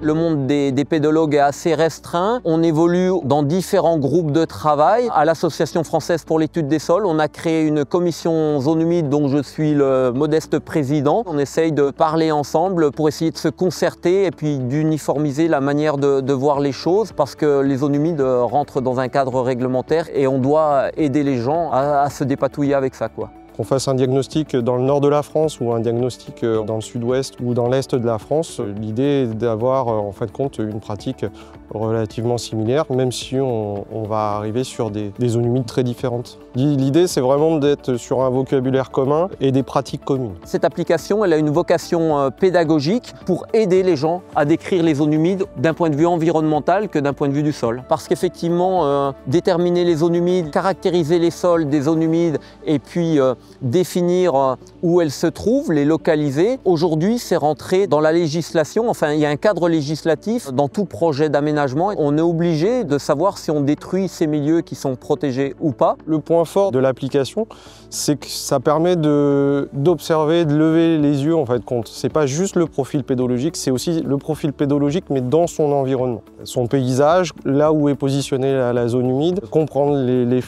Le monde des pédologues est assez restreint. On évolue dans différents groupes de travail. À l'Association française pour l'étude des sols, on a créé une commission zone humide dont je suis le modeste président. On essaye de parler ensemble pour essayer de se concerter et puis d'uniformiser la manière de voir les choses, parce que les zones humides rentrent dans un cadre réglementaire et on doit aider les gens à se dépatouiller avec ça, quoi. Qu'on fasse un diagnostic dans le nord de la France ou un diagnostic dans le sud-ouest ou dans l'est de la France, l'idée est d'avoir en fin de compte une pratique relativement similaire, même si on va arriver sur des zones humides très différentes. L'idée, c'est vraiment d'être sur un vocabulaire commun et des pratiques communes. Cette application, elle a une vocation pédagogique pour aider les gens à décrire les zones humides d'un point de vue environnemental que d'un point de vue du sol. Parce qu'effectivement, déterminer les zones humides, caractériser les sols des zones humides et puis définir où elles se trouvent, les localiser, aujourd'hui, c'est rentré dans la législation. Enfin, il y a un cadre législatif dans tout projet d'aménagement. On est obligé de savoir si on détruit ces milieux qui sont protégés ou pas. Le point fort de l'application, c'est que ça permet d'observer, de lever les yeux en fait compte. C'est pas juste le profil pédologique, c'est aussi le profil pédologique mais dans son environnement. Son paysage, là où est positionnée la zone humide, comprendre les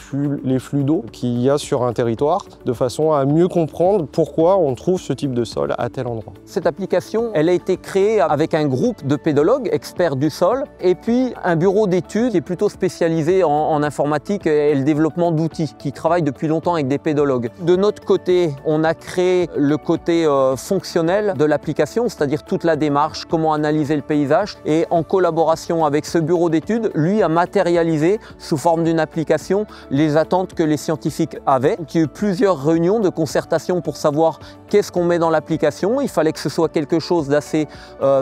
flux d'eau qu'il y a sur un territoire de façon à mieux comprendre pourquoi on trouve ce type de sol à tel endroit. Cette application, elle a été créée avec un groupe de pédologues, experts du sol, et puis un bureau d'études qui est plutôt spécialisé en informatique et le développement d'outils, qui travaille depuis longtemps avec des pédologues. De notre côté, on a créé le côté fonctionnel de l'application, c'est-à-dire toute la démarche, comment analyser le paysage, et en collaboration avec ce bureau d'études, lui a matérialisé sous forme d'une application les attentes que les scientifiques avaient. Il y a eu plusieurs réunions de concertation pour savoir qu'est-ce qu'on met dans l'application. Il fallait que ce soit quelque chose d'assez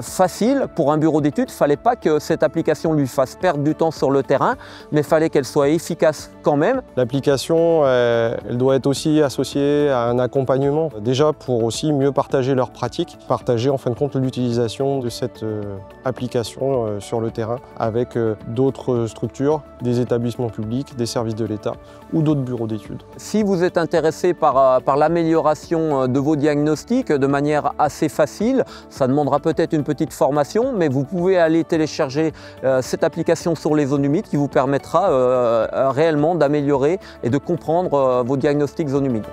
facile pour un bureau d'études. Il ne fallait pas que cette application lui fasse perdre du temps sur le terrain, mais il fallait qu'elle soit efficace quand même. L'application, elle doit être aussi associée à un accompagnement, déjà pour aussi mieux partager leurs pratiques, partager en fin de compte l'utilisation de cette application sur le terrain avec d'autres structures, des établissements publics, des services de l'État ou d'autres bureaux d'études. Si vous êtes intéressé par l'amélioration de vos diagnostics de manière assez facile, ça demandera peut-être une petite formation, mais vous pouvez aller télécharger cette application sur les zones humides qui vous permettra réellement d'améliorer et de comprendre vos diagnostics zones humides.